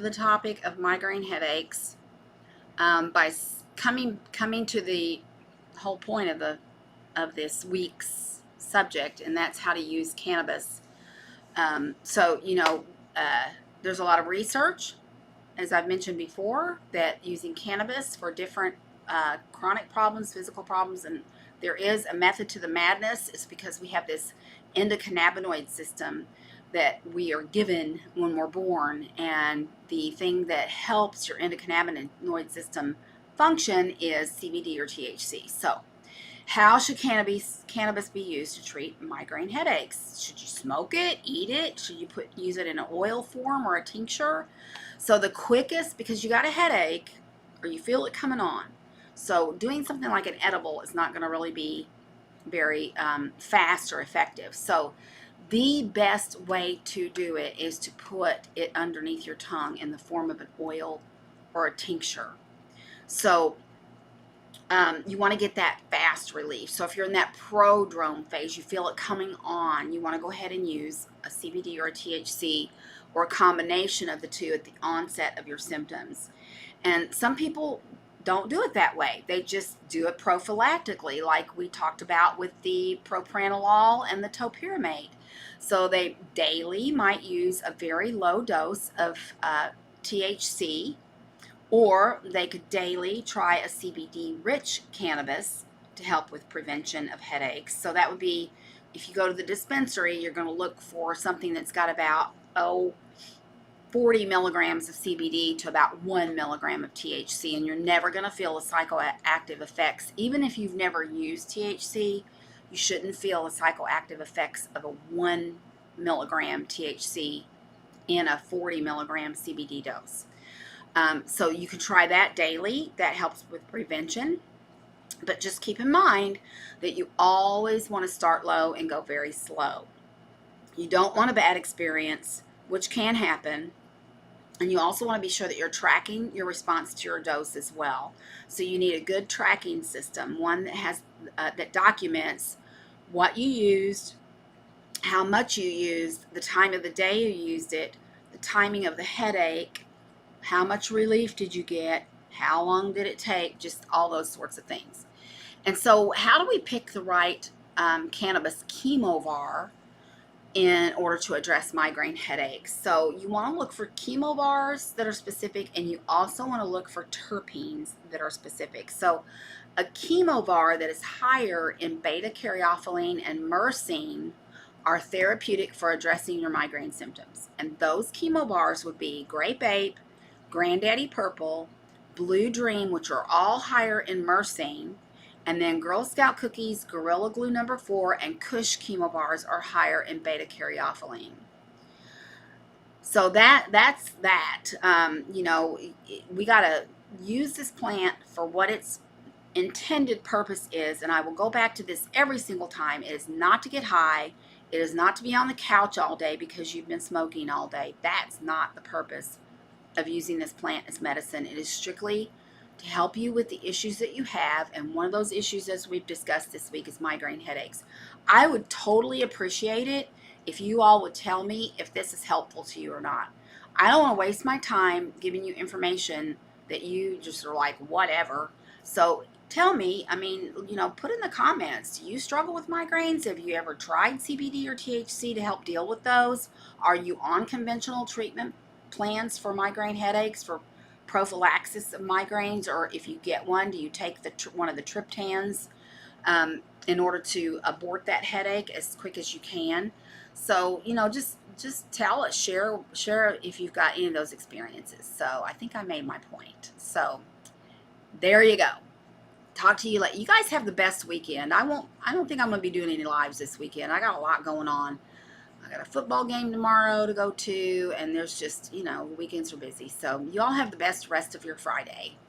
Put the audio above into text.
The topic of migraine headaches by coming to the whole point of this week's subject, and that's how to use cannabis. So there's a lot of research, as I've mentioned before, that using cannabis for different chronic problems, physical problems, and there is a method to the madness. It's because we have this endocannabinoid system that we are given when we're born, and the thing that helps your endocannabinoid system function is CBD or THC. So how should cannabis be used to treat migraine headaches? Should you smoke it, eat it? Should you use it in an oil form or a tincture? So the quickest, because you got a headache or you feel it coming on, so doing something like an edible is not going to really be very fast or effective. So the best way to do it is to put it underneath your tongue in the form of an oil or a tincture. So you want to get that fast relief. So if you're in that prodrome phase, you feel it coming on, you want to go ahead and use a CBD or a THC or a combination of the two at the onset of your symptoms. And some people don't do it that way. They just do it prophylactically, like we talked about with the propranolol and the topiramate. So they daily might use a very low dose of THC, or they could daily try a CBD-rich cannabis to help with prevention of headaches. So that would be, if you go to the dispensary, you're going to look for something that's got about 40 milligrams of CBD to about 1 milligram of THC, and you're never going to feel the psychoactive effects. Even if you've never used THC, you shouldn't feel the psychoactive effects of a 1 milligram THC in a 40 milligram CBD dose. So you can try that daily. That helps with prevention. But just keep in mind that you always want to start low and go very slow. You don't want a bad experience, which can happen. And you also want to be sure that you're tracking your response to your dose as well. So you need a good tracking system, one that has that documents what you used, how much you used, the time of the day you used it, the timing of the headache, how much relief did you get, how long did it take, just all those sorts of things. And so how do we pick the right cannabis chemovar in order to address migraine headaches? So you want to look for chemovars that are specific, and you also want to look for terpenes that are specific. So a chemovar that is higher in beta-caryophyllene and myrcene are therapeutic for addressing your migraine symptoms. And those chemovars would be Grape Ape, Granddaddy Purple, Blue Dream, which are all higher in myrcene, and then Girl Scout Cookies, Gorilla Glue number 4, and Kush chemovars are higher in beta-caryophyllene. So that's that. We got to use this plant for what its intended purpose is, and I will go back to this every single time. It is not to get high. It is not to be on the couch all day because you've been smoking all day. That's not the purpose of using this plant as medicine. It is strictly to help you with the issues that you have, and one of those issues, as we've discussed this week, is migraine headaches. I would totally appreciate it if you all would tell me if this is helpful to you or not. I don't want to waste my time giving you information that you just are like, whatever. So tell me, put in the comments, do you struggle with migraines? Have you ever tried CBD or THC to help deal with those? Are you on conventional treatment plans for migraine headaches, for prophylaxis of migraines, or if you get one, do you take one of the triptans in order to abort that headache as quick as you can? So just tell us, share if you've got any of those experiences. So I think I made my point. So there you go. Talk to you later. You guys have the best weekend. I don't think I'm going to be doing any lives this weekend. I got a lot going on. I got a football game tomorrow to go to, and there's just, weekends are busy. So you all have the best rest of your Friday.